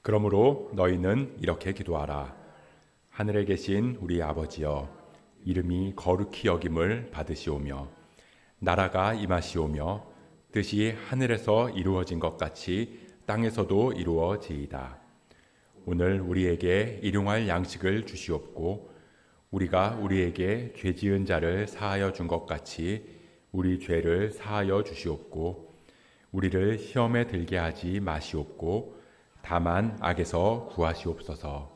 그러므로 너희는 이렇게 기도하라. 하늘에 계신 우리 아버지여, 이름이 거룩히 여김을 받으시오며 나라가 임하시오며 뜻이 하늘에서 이루어진 것 같이 땅에서도 이루어지이다. 오늘 우리에게 일용할 양식을 주시옵고 우리가 우리에게 죄 지은 자를 사하여 준 것 같이 우리 죄를 사하여 주시옵고 우리를 시험에 들게 하지 마시옵고 다만 악에서 구하시옵소서.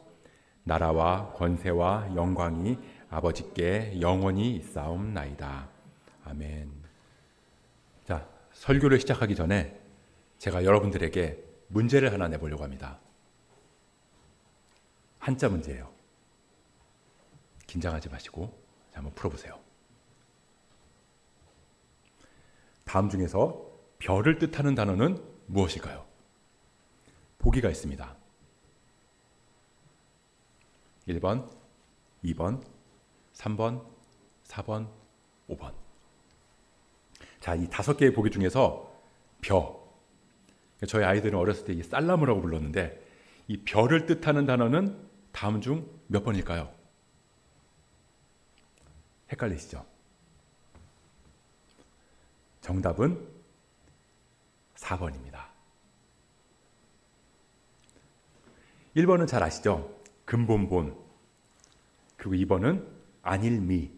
나라와 권세와 영광이 아버지께 영원히 있사옵나이다. 아멘. 자, 설교를 시작하기 전에 제가 여러분들에게 문제를 하나 내보려고 합니다. 한자 문제예요. 긴장하지 마시고 한번 풀어보세요. 다음 중에서 별을 뜻하는 단어는 무엇일까요? 보기가 있습니다. 1번, 2번, 3번, 4번, 5번. 자, 이 5개의 보기 중에서 벼. 저희 아이들은 어렸을 때 이 쌀나무라고 불렀는데 이 벼를 뜻하는 단어는 다음 중 몇 번일까요? 헷갈리시죠? 정답은 4번입니다. 1번은 잘 아시죠? 근본본. 그리고 2번은 안일미,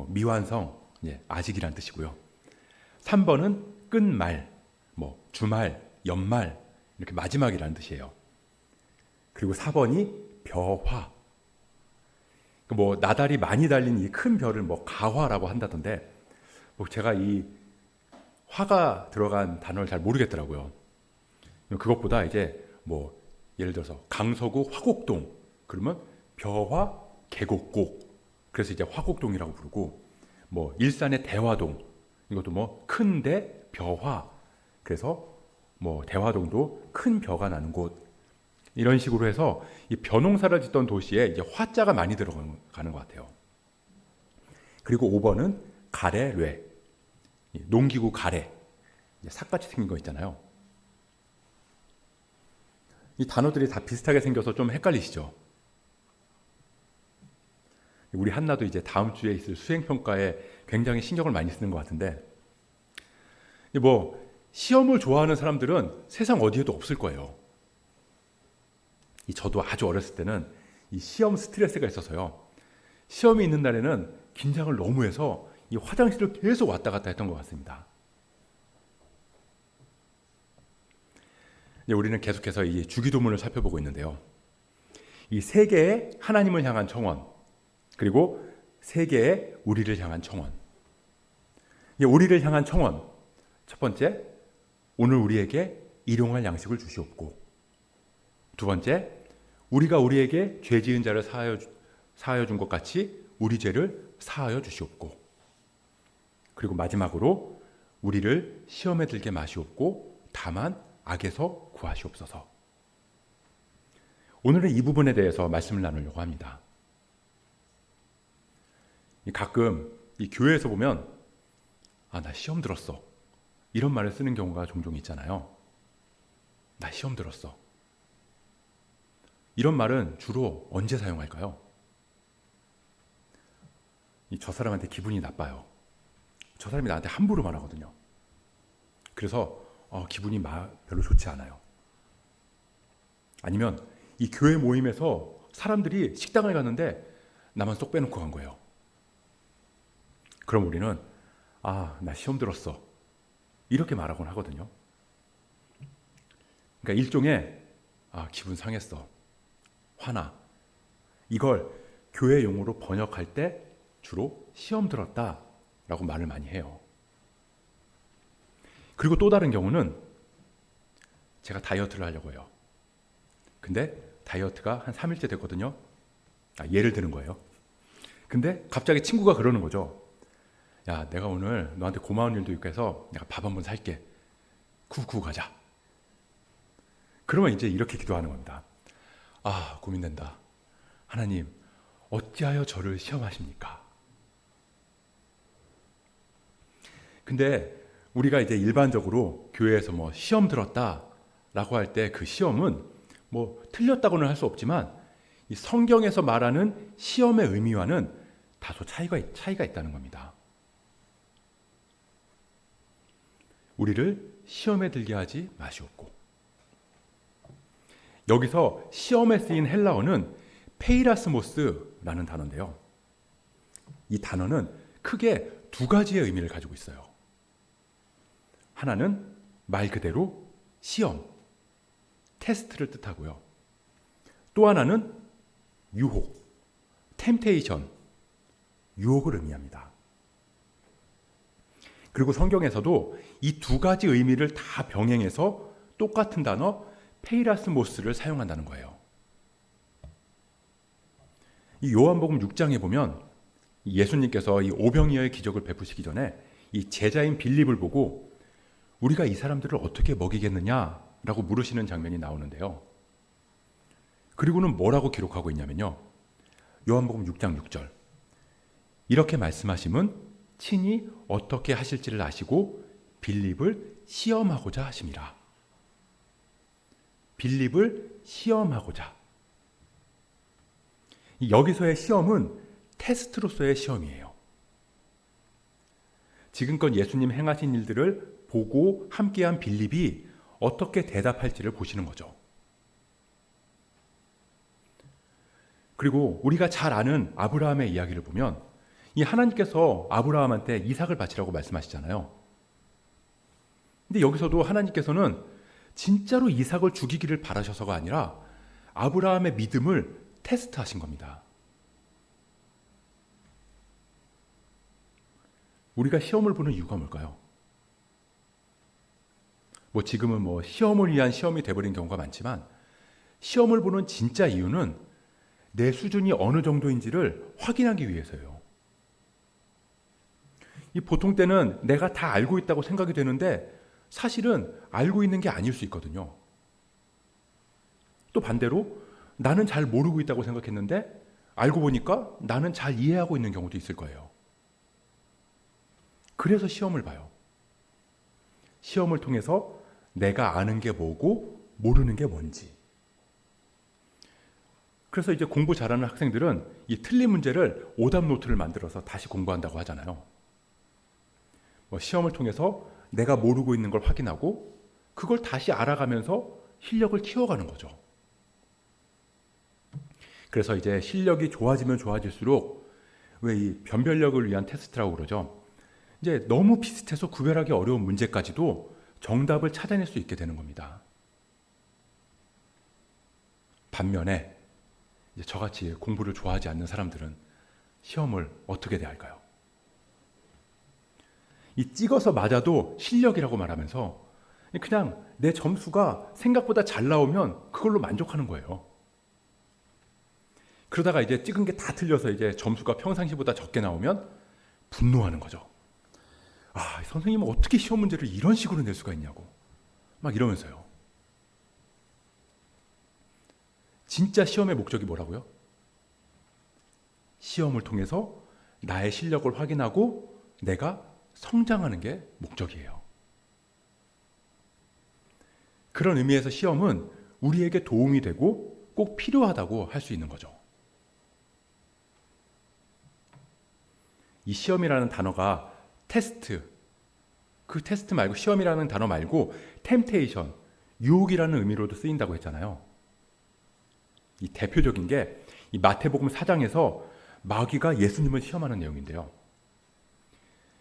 미완성, 아직이란 뜻이고요. 3번은 끝말, 주말, 연말, 이렇게 마지막이라는 뜻이에요. 그리고 4번이 벼화. 나달이 많이 달린 이 큰 별을 가화라고 한다던데, 제가 이 화가 들어간 단어를 잘 모르겠더라고요. 그것보다 이제 예를 들어서 강서구 화곡동 그러면 벼화 계곡곡, 그래서 이제 화곡동이라고 부르고, 일산의 대화동, 이것도 큰데 벼화, 그래서 대화동도 큰 벼가 나는 곳, 이런 식으로 해서 이 벼농사를 짓던 도시에 이제 화자가 많이 들어가는 것 같아요. 그리고 5번은 가래뢰, 농기구 가래, 삭같이 생긴 거 있잖아요. 이 단어들이 다 비슷하게 생겨서 좀 헷갈리시죠? 우리 한나도 이제 다음 주에 있을 수행평가에 굉장히 신경을 많이 쓰는 것 같은데, 시험을 좋아하는 사람들은 세상 어디에도 없을 거예요. 저도 아주 어렸을 때는 이 시험 스트레스가 있어서요. 시험이 있는 날에는 긴장을 너무 해서 이 화장실을 계속 왔다 갔다 했던 것 같습니다. 우리는 계속해서 이 주기도문을 살펴보고 있는데요. 이 세 개의 하나님을 향한 청원, 그리고 세 개의 우리를 향한 청원. 우리를 향한 청원. 첫 번째, 오늘 우리에게 일용할 양식을 주시옵고. 두 번째, 우리가 우리에게 죄 지은 자를 사하여 준 것 같이 우리 죄를 사하여 주시옵고. 그리고 마지막으로 우리를 시험에 들게 마시옵고 다만 악에서 구하시옵소서. 오늘은 이 부분에 대해서 말씀을 나누려고 합니다. 가끔 이 교회에서 보면 나 시험 들었어, 이런 말을 쓰는 경우가 종종 있잖아요. 나 시험 들었어. 이런 말은 주로 언제 사용할까요? 저 사람한테 기분이 나빠요. 저 사람이 나한테 함부로 말하거든요. 그래서 기분이 별로 좋지 않아요. 아니면 이 교회 모임에서 사람들이 식당을 갔는데 나만 쏙 빼놓고 간 거예요. 그럼 우리는 나 시험 들었어, 이렇게 말하곤 하거든요. 그러니까 일종의 기분 상했어, 화나, 이걸 교회 용어로 번역할 때 주로 시험 들었다 라고 말을 많이 해요. 그리고 또 다른 경우는 제가 다이어트를 하려고 해요. 근데 다이어트가 한 3일째 됐거든요. 예를 드는 거예요. 근데 갑자기 친구가 그러는 거죠. 야, 내가 오늘 너한테 고마운 일도 있고 해서 내가 밥 한번 살게. 쿠쿠 가자. 그러면 이제 이렇게 기도하는 겁니다. 고민된다. 하나님, 어찌하여 저를 시험하십니까? 근데 우리가 이제 일반적으로 교회에서 시험 들었다라고 할 때 그 시험은 뭐 틀렸다고는 할 수 없지만 이 성경에서 말하는 시험의 의미와는 다소 차이가 있다는 겁니다. 우리를 시험에 들게 하지 마시옵고. 여기서 시험에 쓰인 헬라어는 페이라스모스라는 단어인데요. 이 단어는 크게 두 가지의 의미를 가지고 있어요. 하나는 말 그대로 시험, 테스트를 뜻하고요. 또 하나는 유혹, 템테이션, 유혹을 의미합니다. 그리고 성경에서도 이 두 가지 의미를 다 병행해서 똑같은 단어 페이라스모스를 사용한다는 거예요. 이 요한복음 6장에 보면 예수님께서 이 오병이어의 기적을 베푸시기 전에 이 제자인 빌립을 보고 우리가 이 사람들을 어떻게 먹이겠느냐라고 물으시는 장면이 나오는데요. 그리고는 뭐라고 기록하고 있냐면요. 요한복음 6장 6절. 이렇게 말씀하심은 친히 어떻게 하실지를 아시고 빌립을 시험하고자 하심이라. 빌립을 시험하고자. 여기서의 시험은 테스트로서의 시험이에요. 지금껏 예수님 행하신 일들을 보고 함께한 빌립이 어떻게 대답할지를 보시는 거죠. 그리고 우리가 잘 아는 아브라함의 이야기를 보면 이 하나님께서 아브라함한테 이삭을 바치라고 말씀하시잖아요. 근데 여기서도 하나님께서는 진짜로 이삭을 죽이기를 바라셔서가 아니라 아브라함의 믿음을 테스트하신 겁니다. 우리가 시험을 보는 이유가 뭘까요? 지금은 시험을 위한 시험이 돼버린 경우가 많지만 시험을 보는 진짜 이유는 내 수준이 어느 정도인지를 확인하기 위해서예요. 이 보통 때는 내가 다 알고 있다고 생각이 되는데 사실은 알고 있는 게 아닐 수 있거든요. 또 반대로 나는 잘 모르고 있다고 생각했는데 알고 보니까 나는 잘 이해하고 있는 경우도 있을 거예요. 그래서 시험을 봐요. 시험을 통해서 내가 아는 게 뭐고 모르는 게 뭔지. 그래서 이제 공부 잘하는 학생들은 이 틀린 문제를 오답 노트를 만들어서 다시 공부한다고 하잖아요. 시험을 통해서 내가 모르고 있는 걸 확인하고 그걸 다시 알아가면서 실력을 키워가는 거죠. 그래서 이제 실력이 좋아지면 좋아질수록 왜 이 변별력을 위한 테스트라고 그러죠. 이제 너무 비슷해서 구별하기 어려운 문제까지도 정답을 찾아낼 수 있게 되는 겁니다. 반면에 이제 저같이 공부를 좋아하지 않는 사람들은 시험을 어떻게 대할까요? 이 찍어서 맞아도 실력이라고 말하면서 그냥 내 점수가 생각보다 잘 나오면 그걸로 만족하는 거예요. 그러다가 이제 찍은 게 다 틀려서 이제 점수가 평상시보다 적게 나오면 분노하는 거죠. 아, 선생님은 어떻게 시험 문제를 이런 식으로 낼 수가 있냐고. 막 이러면서요. 진짜 시험의 목적이 뭐라고요? 시험을 통해서 나의 실력을 확인하고 내가 성장하는 게 목적이에요. 그런 의미에서 시험은 우리에게 도움이 되고 꼭 필요하다고 할 수 있는 거죠. 이 시험이라는 단어가 테스트, 그 테스트 말고 시험이라는 단어 말고 템테이션, 유혹이라는 의미로도 쓰인다고 했잖아요. 이 대표적인 게 이 마태복음 4장에서 마귀가 예수님을 시험하는 내용인데요.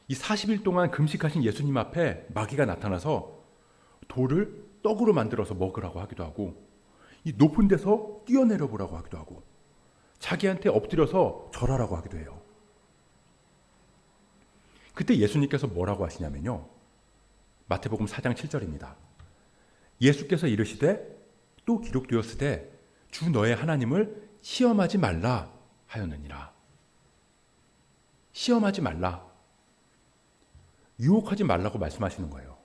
이 40일 동안 금식하신 예수님 앞에 마귀가 나타나서 돌을 떡으로 만들어서 먹으라고 하기도 하고 이 높은 데서 뛰어내려 보라고 하기도 하고 자기한테 엎드려서 절하라고 하기도 해요. 그때 예수님께서 뭐라고 하시냐면요. 마태복음 4장 7절입니다. 예수께서 이르시되 또 기록되었으되 주 너의 하나님을 시험하지 말라 하였느니라. 시험하지 말라. 유혹하지 말라고 말씀하시는 거예요.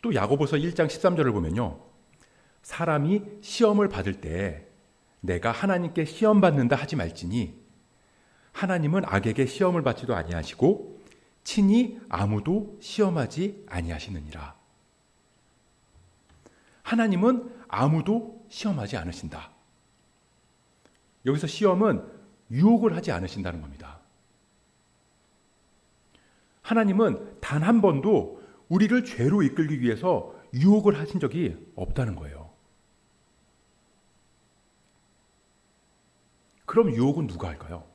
또 야고보서 1장 13절을 보면요. 사람이 시험을 받을 때 내가 하나님께 시험 받는다 하지 말지니 하나님은 악에게 시험을 받지도 아니하시고 친히 아무도 시험하지 아니하시느니라. 하나님은 아무도 시험하지 않으신다. 여기서 시험은 유혹을 하지 않으신다는 겁니다. 하나님은 단 한 번도 우리를 죄로 이끌기 위해서 유혹을 하신 적이 없다는 거예요. 그럼 유혹은 누가 할까요?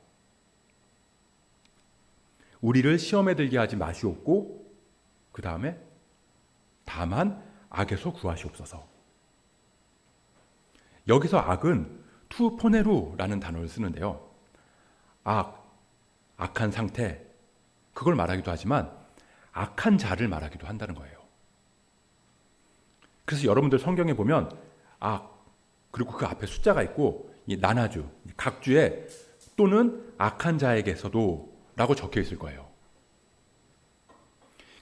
우리를 시험에 들게 하지 마시옵고 그 다음에 다만 악에서 구하시옵소서. 여기서 악은 투포네루라는 단어를 쓰는데요. 악한 상태, 그걸 말하기도 하지만 악한 자를 말하기도 한다는 거예요. 그래서 여러분들 성경에 보면 그리고 그 앞에 숫자가 있고 이 나나주, 각주에 또는 악한 자에게서도 라고 적혀 있을 거예요.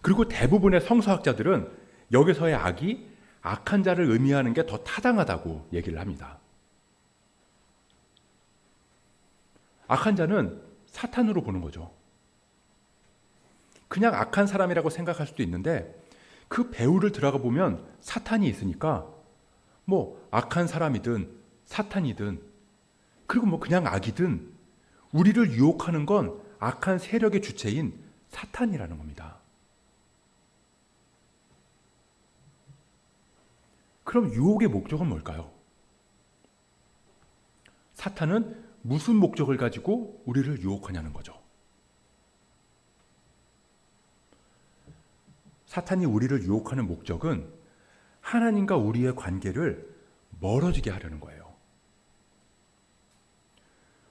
그리고 대부분의 성서학자들은 여기서의 악이 악한 자를 의미하는 게 더 타당하다고 얘기를 합니다. 악한 자는 사탄으로 보는 거죠. 그냥 악한 사람이라고 생각할 수도 있는데 그 배후를 들어가 보면 사탄이 있으니까 뭐 악한 사람이든 사탄이든 그리고 뭐 그냥 악이든 우리를 유혹하는 건 악한 세력의 주체인 사탄이라는 겁니다. 그럼 유혹의 목적은 뭘까요? 사탄은 무슨 목적을 가지고 우리를 유혹하냐는 거죠. 사탄이 우리를 유혹하는 목적은 하나님과 우리의 관계를 멀어지게 하려는 거예요.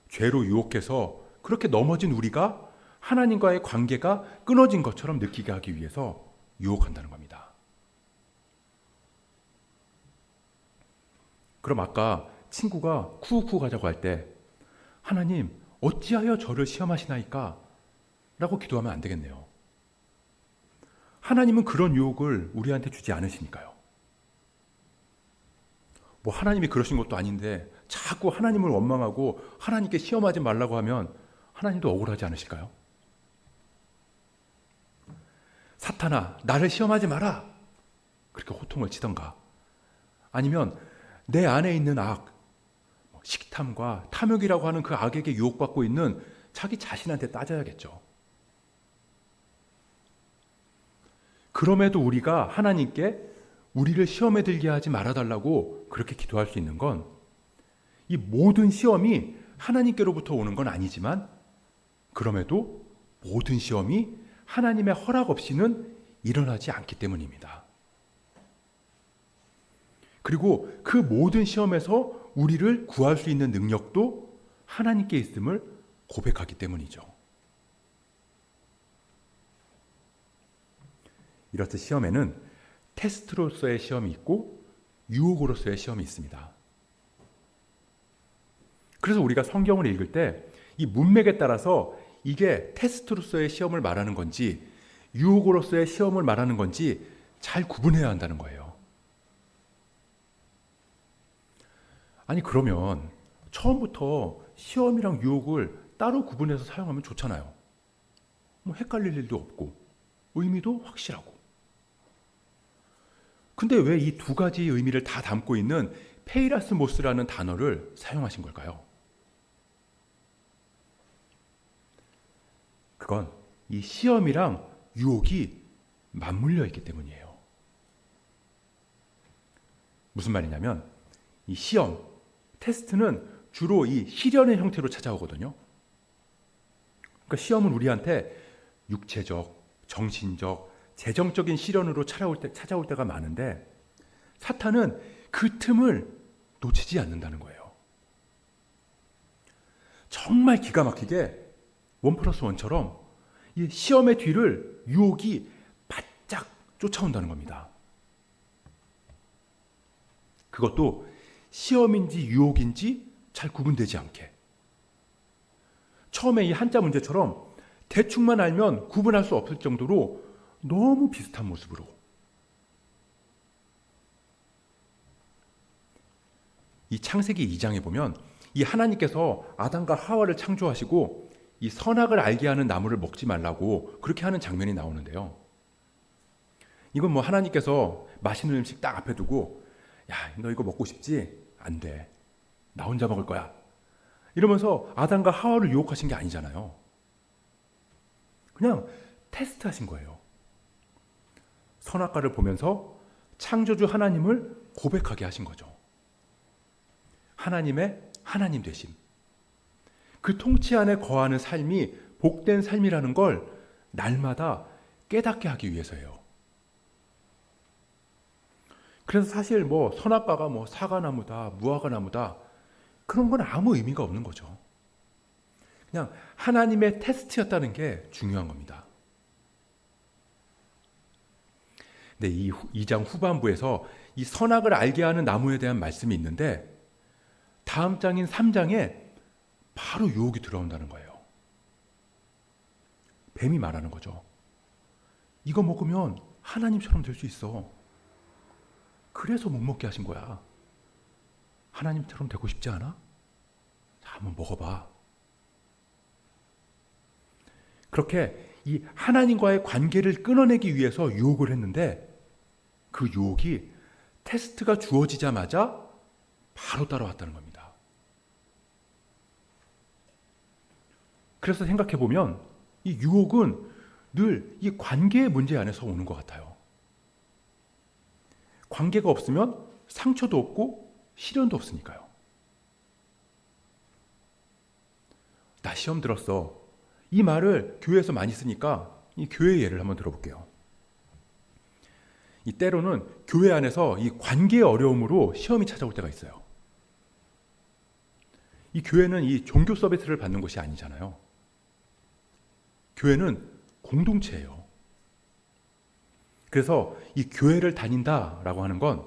죄로 유혹해서 그렇게 넘어진 우리가 하나님과의 관계가 끊어진 것처럼 느끼게 하기 위해서 유혹한다는 겁니다. 그럼 아까 친구가 쿠우쿠 가자고 할 때 하나님 어찌하여 저를 시험하시나이까? 라고 기도하면 안 되겠네요. 하나님은 그런 유혹을 우리한테 주지 않으시니까요. 뭐 하나님이 그러신 것도 아닌데 자꾸 하나님을 원망하고 하나님께 시험하지 말라고 하면 하나님도 억울하지 않으실까요? 사탄아, 나를 시험하지 마라. 그렇게 호통을 치던가 아니면 내 안에 있는 악, 식탐과 탐욕이라고 하는 그 악에게 유혹받고 있는 자기 자신한테 따져야겠죠. 그럼에도 우리가 하나님께 우리를 시험에 들게 하지 말아달라고 그렇게 기도할 수 있는 건 이 모든 시험이 하나님께로부터 오는 건 아니지만 그럼에도 모든 시험이 하나님의 허락 없이는 일어나지 않기 때문입니다. 그리고 그 모든 시험에서 우리를 구할 수 있는 능력도 하나님께 있음을 고백하기 때문이죠. 이렇듯 시험에는 테스트로서의 시험이 있고 유혹으로서의 시험이 있습니다. 그래서 우리가 성경을 읽을 때 이 문맥에 따라서 이게 테스트로서의 시험을 말하는 건지 유혹으로서의 시험을 말하는 건지 잘 구분해야 한다는 거예요. 아니 그러면 처음부터 시험이랑 유혹을 따로 구분해서 사용하면 좋잖아요. 뭐 헷갈릴 일도 없고 의미도 확실하고. 근데 왜 이 두 가지의 의미를 다 담고 있는 페이라스모스라는 단어를 사용하신 걸까요? 그건 이 시험이랑 유혹이 맞물려 있기 때문이에요. 무슨 말이냐면 이 시험, 테스트는 주로 이 시련의 형태로 찾아오거든요. 그러니까 시험은 우리한테 육체적, 정신적, 재정적인 시련으로 찾아올 때가 많은데 사탄은 그 틈을 놓치지 않는다는 거예요. 정말 기가 막히게 1+1처럼 이 시험의 뒤를 유혹이 바짝 쫓아온다는 겁니다. 그것도 시험인지 유혹인지 잘 구분되지 않게. 처음에 이 한자 문제처럼 대충만 알면 구분할 수 없을 정도로 너무 비슷한 모습으로. 이 창세기 2장에 보면 이 하나님께서 아담과 하와를 창조하시고 이 선악을 알게 하는 나무를 먹지 말라고 그렇게 하는 장면이 나오는데요. 이건 뭐 하나님께서 맛있는 음식 딱 앞에 두고 야, 너 이거 먹고 싶지? 안 돼. 나 혼자 먹을 거야. 이러면서 아담과 하와를 유혹하신 게 아니잖아요. 그냥 테스트하신 거예요. 선악과를 보면서 창조주 하나님을 고백하게 하신 거죠. 하나님의 하나님 되심. 그 통치 안에 거하는 삶이 복된 삶이라는 걸 날마다 깨닫게 하기 위해서예요. 그래서 사실 선악과가 사과나무다, 무화과나무다 그런 건 아무 의미가 없는 거죠. 그냥 하나님의 테스트였다는 게 중요한 겁니다. 근데 이 2장 후반부에서 이 선악을 알게 하는 나무에 대한 말씀이 있는데 다음 장인 3장에 바로 유혹이 들어온다는 거예요. 뱀이 말하는 거죠. 이거 먹으면 하나님처럼 될 수 있어. 그래서 못 먹게 하신 거야. 하나님처럼 되고 싶지 않아? 자, 한번 먹어봐. 그렇게 이 하나님과의 관계를 끊어내기 위해서 유혹을 했는데 그 유혹이 테스트가 주어지자마자 바로 따라왔다는 겁니다. 그래서 생각해 보면 이 유혹은 늘 이 관계의 문제 안에서 오는 것 같아요. 관계가 없으면 상처도 없고 시련도 없으니까요. 나 시험 들었어. 이 말을 교회에서 많이 쓰니까 이 교회 예를 한번 들어볼게요. 이 때로는 교회 안에서 이 관계의 어려움으로 시험이 찾아올 때가 있어요. 이 교회는 이 종교 서비스를 받는 곳이 아니잖아요. 교회는 공동체예요. 그래서 이 교회를 다닌다라고 하는 건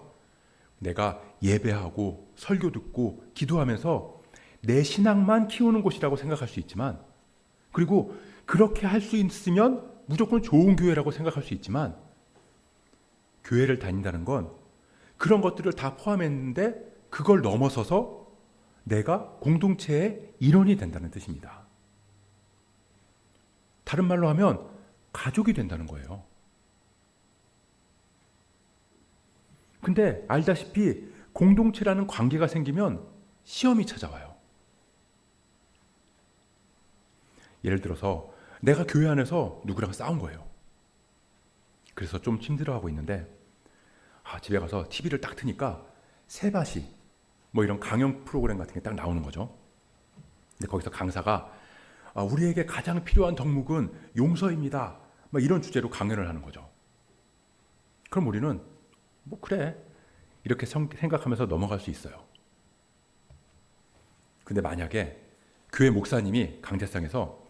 내가 예배하고 설교 듣고 기도하면서 내 신앙만 키우는 곳이라고 생각할 수 있지만, 그리고 그렇게 할 수 있으면 무조건 좋은 교회라고 생각할 수 있지만, 교회를 다닌다는 건 그런 것들을 다 포함했는데 그걸 넘어서서 내가 공동체의 일원이 된다는 뜻입니다. 다른 말로 하면 가족이 된다는 거예요. 근데 알다시피 공동체라는 관계가 생기면 시험이 찾아와요. 예를 들어서 내가 교회 안에서 누구랑 싸운 거예요. 그래서 좀 힘들어하고 있는데 집에 가서 TV를 딱 트니까 세바시 이런 강연 프로그램 같은 게 딱 나오는 거죠. 근데 거기서 강사가 우리에게 가장 필요한 덕목은 용서입니다. 이런 주제로 강연을 하는 거죠. 그럼 우리는 그래 이렇게 생각하면서 넘어갈 수 있어요. 근데 만약에 교회 목사님이 강대상에서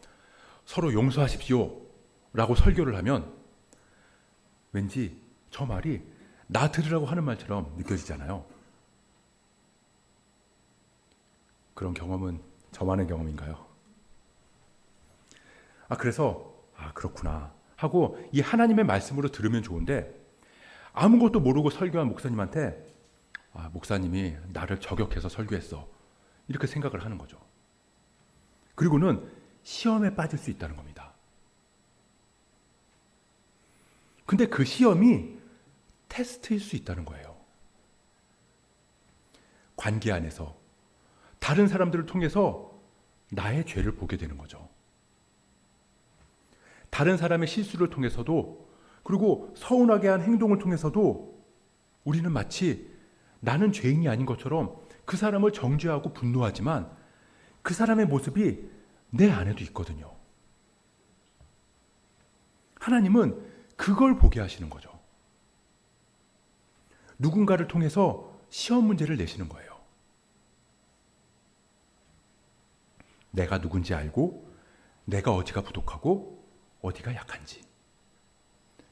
서로 용서하십시오 라고 설교를 하면 왠지 저 말이 나 들으라고 하는 말처럼 느껴지잖아요. 그런 경험은 저만의 경험인가요? 그래서 그렇구나 하고 이 하나님의 말씀으로 들으면 좋은데 아무것도 모르고 설교한 목사님한테 목사님이 나를 저격해서 설교했어 이렇게 생각을 하는 거죠. 그리고는 시험에 빠질 수 있다는 겁니다. 근데 그 시험이 테스트일 수 있다는 거예요. 관계 안에서 다른 사람들을 통해서 나의 죄를 보게 되는 거죠. 다른 사람의 실수를 통해서도, 그리고 서운하게 한 행동을 통해서도 우리는 마치 나는 죄인이 아닌 것처럼 그 사람을 정죄하고 분노하지만 그 사람의 모습이 내 안에도 있거든요. 하나님은 그걸 보게 하시는 거죠. 누군가를 통해서 시험 문제를 내시는 거예요. 내가 누군지 알고 내가 어디가 부족하고 어디가 약한지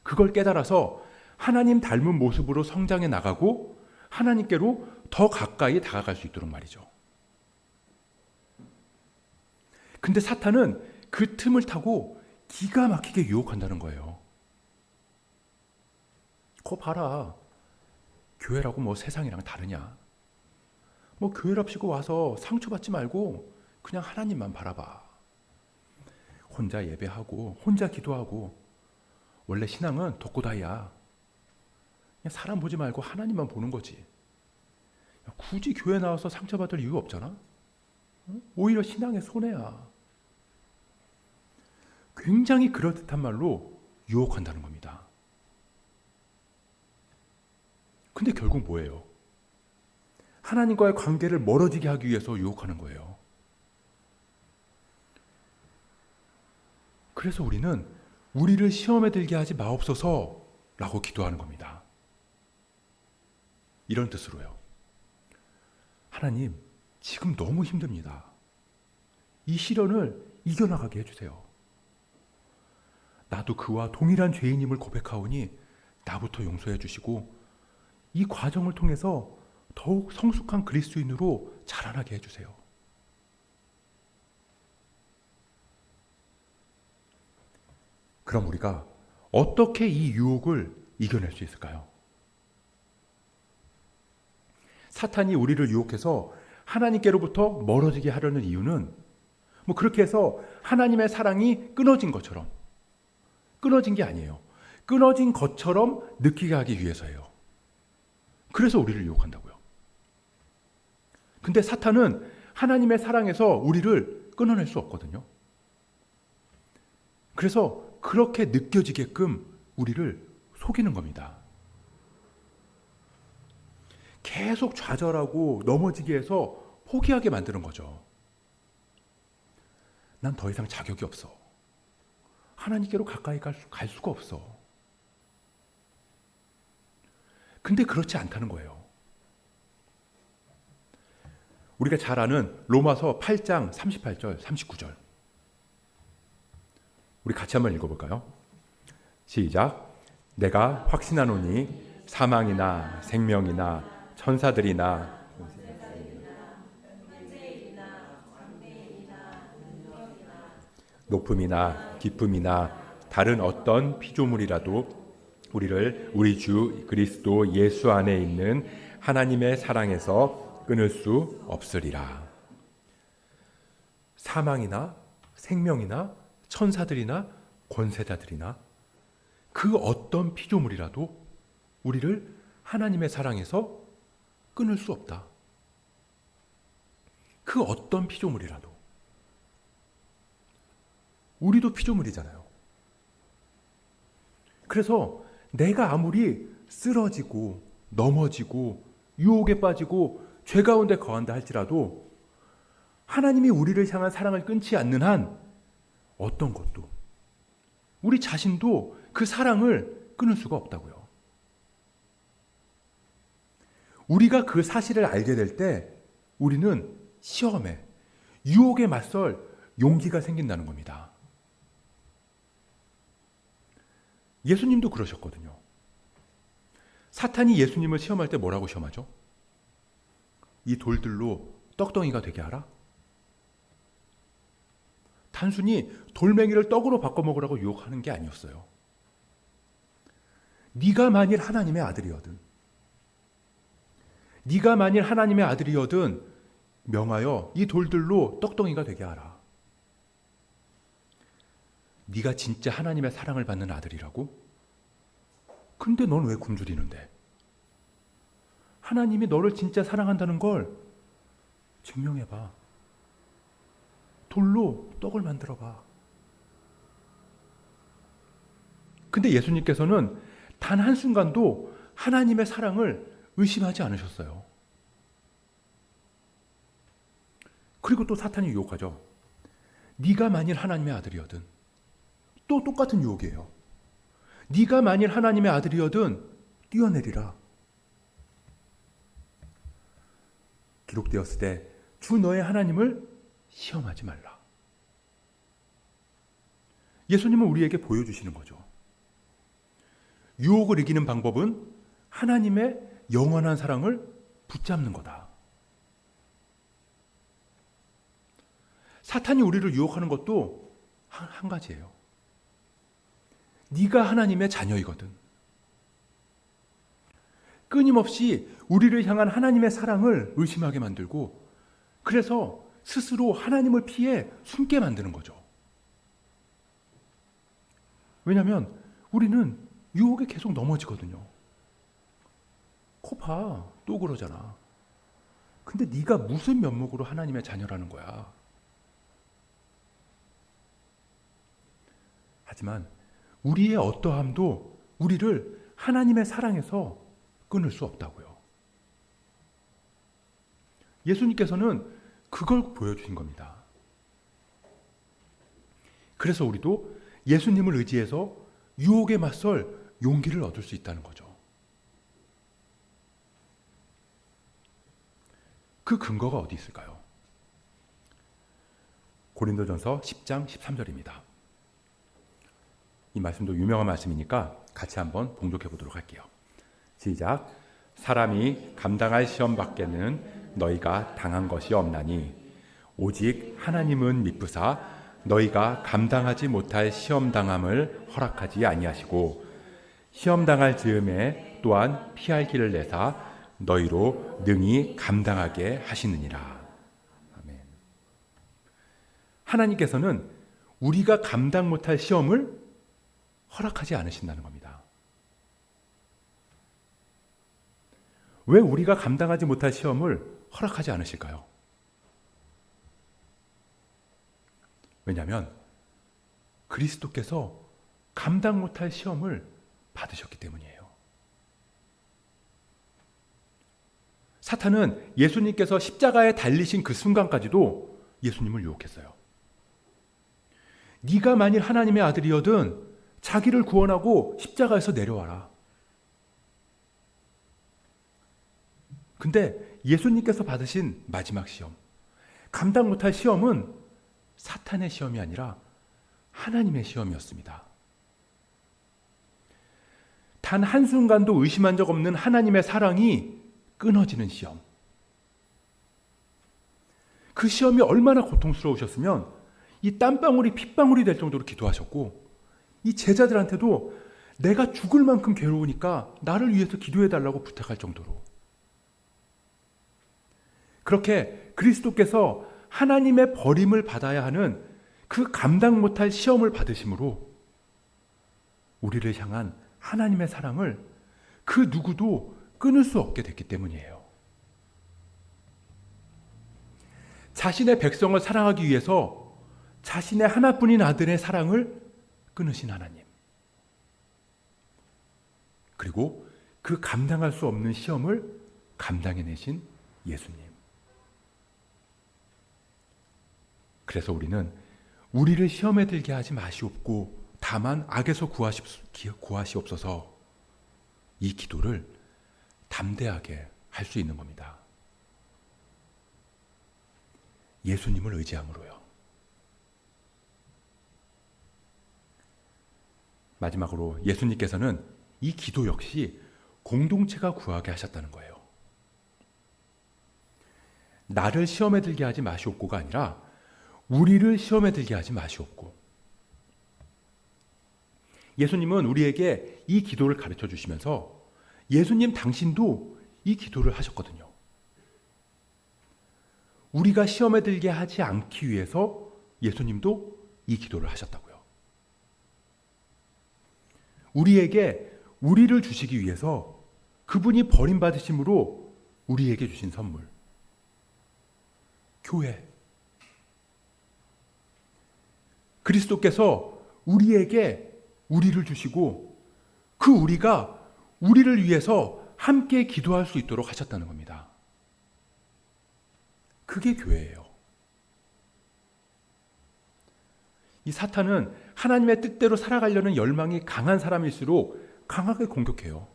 그걸 깨달아서 하나님 닮은 모습으로 성장해 나가고 하나님께로 더 가까이 다가갈 수 있도록 말이죠. 근데 사탄은 그 틈을 타고 기가 막히게 유혹한다는 거예요. 그거 봐라. 교회라고 세상이랑 다르냐. 교회랍시고 와서 상처받지 말고 그냥 하나님만 바라봐. 혼자 예배하고 혼자 기도하고 원래 신앙은 독고다이야. 그냥 사람 보지 말고 하나님만 보는 거지. 굳이 교회 나와서 상처받을 이유 없잖아. 오히려 신앙의 손해야. 굉장히 그럴듯한 말로 유혹한다는 겁니다. 근데 결국 뭐예요? 하나님과의 관계를 멀어지게 하기 위해서 유혹하는 거예요. 그래서 우리는 우리를 시험에 들게 하지 마옵소서 라고 기도하는 겁니다. 이런 뜻으로요. 하나님, 지금 너무 힘듭니다. 이 시련을 이겨나가게 해주세요. 나도 그와 동일한 죄인임을 고백하오니 나부터 용서해 주시고 이 과정을 통해서 더욱 성숙한 그리스도인으로 자라나게 해주세요. 그럼 우리가 어떻게 이 유혹을 이겨낼 수 있을까요? 사탄이 우리를 유혹해서 하나님께로부터 멀어지게 하려는 이유는 그렇게 해서 하나님의 사랑이 끊어진 것처럼, 끊어진 게 아니에요. 끊어진 것처럼 느끼게 하기 위해서예요. 그래서 우리를 유혹한다고요. 근데 사탄은 하나님의 사랑에서 우리를 끊어낼 수 없거든요. 그래서 그렇게 느껴지게끔 우리를 속이는 겁니다. 계속 좌절하고 넘어지게 해서 포기하게 만드는 거죠. 난 더 이상 자격이 없어. 하나님께로 가까이 갈 수가 없어. 근데 그렇지 않다는 거예요. 우리가 잘 아는 로마서 8장 38절, 39절. 우리 같이 한번 읽어볼까요? 시작. 내가 확신하노니 사망이나 생명이나 천사들이나 높음이나 깊음이나 다른 어떤 피조물이라도 우리를 우리 주 그리스도 예수 안에 있는 하나님의 사랑에서 끊을 수 없으리라. 사망이나 생명이나 천사들이나 권세자들이나 그 어떤 피조물이라도 우리를 하나님의 사랑에서 끊을 수 없다. 그 어떤 피조물이라도. 우리도 피조물이잖아요. 그래서 내가 아무리 쓰러지고 넘어지고 유혹에 빠지고 죄 가운데 거한다 할지라도 하나님이 우리를 향한 사랑을 끊지 않는 한 어떤 것도, 우리 자신도 그 사랑을 끊을 수가 없다고요. 우리가 그 사실을 알게 될 때 우리는 시험에, 유혹에 맞설 용기가 생긴다는 겁니다. 예수님도 그러셨거든요. 사탄이 예수님을 시험할 때 뭐라고 시험하죠? 이 돌들로 떡덩이가 되게 하라? 단순히 돌멩이를 떡으로 바꿔 먹으라고 유혹하는 게 아니었어요. 네가 만일 하나님의 아들이거든, 네가 만일 하나님의 아들이거든 명하여 이 돌들로 떡덩이가 되게 하라. 네가 진짜 하나님의 사랑을 받는 아들이라고? 근데 넌 왜 굶주리는데? 하나님이 너를 진짜 사랑한다는 걸 증명해봐. 돌로 떡을 만들어봐. 근데 예수님께서는 단 한순간도 하나님의 사랑을 의심하지 않으셨어요. 그리고 또 사탄이 유혹하죠. 네가 만일 하나님의 아들이거든. 또 똑같은 유혹이에요. 네가 만일 하나님의 아들이거든 뛰어내리라. 기록되었을 때 주 너의 하나님을 시험하지 말라. 예수님은 우리에게 보여주시는 거죠. 유혹을 이기는 방법은 하나님의 영원한 사랑을 붙잡는 거다. 사탄이 우리를 유혹하는 것도 한 가지예요. 네가 하나님의 자녀이거든. 끊임없이 우리를 향한 하나님의 사랑을 의심하게 만들고, 그래서 스스로 하나님을 피해 숨게 만드는 거죠. 왜냐하면 우리는 유혹에 계속 넘어지거든요. 코 봐, 또 그러잖아. 근데 네가 무슨 면목으로 하나님의 자녀라는 거야? 하지만 우리의 어떠함도 우리를 하나님의 사랑에서 끊을 수 없다고요. 예수님께서는 그걸 보여주신 겁니다. 그래서 우리도 예수님을 의지해서 유혹에 맞설 용기를 얻을 수 있다는 거죠. 그 근거가 어디 있을까요? 고린도전서 10장 13절입니다. 이 말씀도 유명한 말씀이니까 같이 한번 봉독해 보도록 할게요. 시작. 사람이 감당할 시험 밖에는 너희가 당한 것이 없나니 오직 하나님은 미쁘사 너희가 감당하지 못할 시험 당함을 허락하지 아니하시고 시험 당할 즈음에 또한 피할 길을 내사 너희로 능히 감당하게 하시느니라. 아멘. 하나님께서는 우리가 감당 못할 시험을 허락하지 않으신다는 겁니다. 왜 우리가 감당하지 못할 시험을 허락하지 않으실까요? 왜냐하면 그리스도께서 감당 못할 시험을 받으셨기 때문이에요. 사탄은 예수님께서 십자가에 달리신 그 순간까지도 예수님을 유혹했어요. 네가 만일 하나님의 아들이거든 자기를 구원하고 십자가에서 내려와라. 근데 예수님께서 받으신 마지막 시험, 감당 못할 시험은 사탄의 시험이 아니라 하나님의 시험이었습니다. 단 한순간도 의심한 적 없는 하나님의 사랑이 끊어지는 시험. 그 시험이 얼마나 고통스러우셨으면 이 땀방울이 핏방울이 될 정도로 기도하셨고 이 제자들한테도 내가 죽을 만큼 괴로우니까 나를 위해서 기도해달라고 부탁할 정도로 그렇게 그리스도께서 하나님의 버림을 받아야 하는 그 감당 못할 시험을 받으심으로 우리를 향한 하나님의 사랑을 그 누구도 끊을 수 없게 됐기 때문이에요. 자신의 백성을 사랑하기 위해서 자신의 하나뿐인 아들의 사랑을 끊으신 하나님. 그리고 그 감당할 수 없는 시험을 감당해내신 예수님. 그래서 우리는 우리를 시험에 들게 하지 마시옵고 다만 악에서 구하시옵소서 이 기도를 담대하게 할 수 있는 겁니다. 예수님을 의지함으로요. 마지막으로 예수님께서는 이 기도 역시 공동체가 구하게 하셨다는 거예요. 나를 시험에 들게 하지 마시옵고가 아니라 우리를 시험에 들게 하지 마시옵고. 예수님은 우리에게 이 기도를 가르쳐 주시면서 예수님 당신도 이 기도를 하셨거든요. 우리가 시험에 들게 하지 않기 위해서 예수님도 이 기도를 하셨다고요. 우리에게 우리를 주시기 위해서 그분이 버림받으심으로 우리에게 주신 선물. 교회. 그리스도께서 우리에게 우리를 주시고 그 우리가 우리를 위해서 함께 기도할 수 있도록 하셨다는 겁니다. 그게 교회예요. 이 사탄은 하나님의 뜻대로 살아가려는 열망이 강한 사람일수록 강하게 공격해요.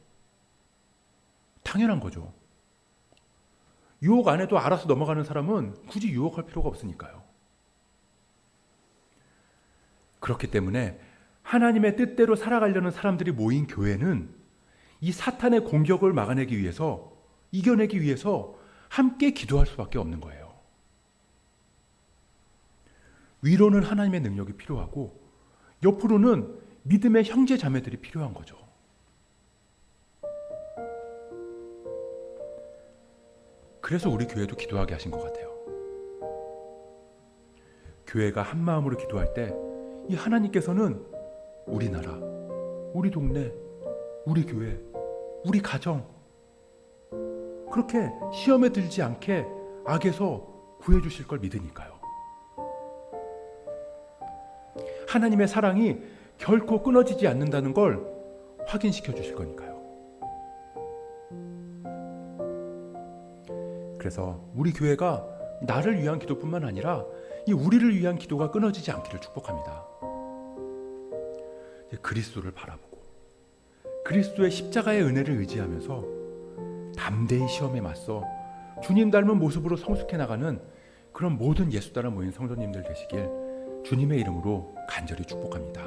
당연한 거죠. 유혹 안 해도 알아서 넘어가는 사람은 굳이 유혹할 필요가 없으니까요. 그렇기 때문에 하나님의 뜻대로 살아가려는 사람들이 모인 교회는 이 사탄의 공격을 막아내기 위해서, 이겨내기 위해서 함께 기도할 수밖에 없는 거예요. 위로는 하나님의 능력이 필요하고 옆으로는 믿음의 형제 자매들이 필요한 거죠. 그래서 우리 교회도 기도하게 하신 것 같아요. 교회가 한 마음으로 기도할 때 이 하나님께서는 우리나라, 우리 동네, 우리 교회, 우리 가정 그렇게 시험에 들지 않게 악에서 구해주실 걸 믿으니까요. 하나님의 사랑이 결코 끊어지지 않는다는 걸 확인시켜 주실 거니까요. 그래서 우리 교회가 나를 위한 기도뿐만 아니라 이 우리를 위한 기도가 끊어지지 않기를 축복합니다. 그리스도를 바라보고 그리스도의 십자가의 은혜를 의지하면서 담대히 시험에 맞서 주님 닮은 모습으로 성숙해 나가는 그런 모든 예수 따라 모인 성도님들 되시길 주님의 이름으로 간절히 축복합니다.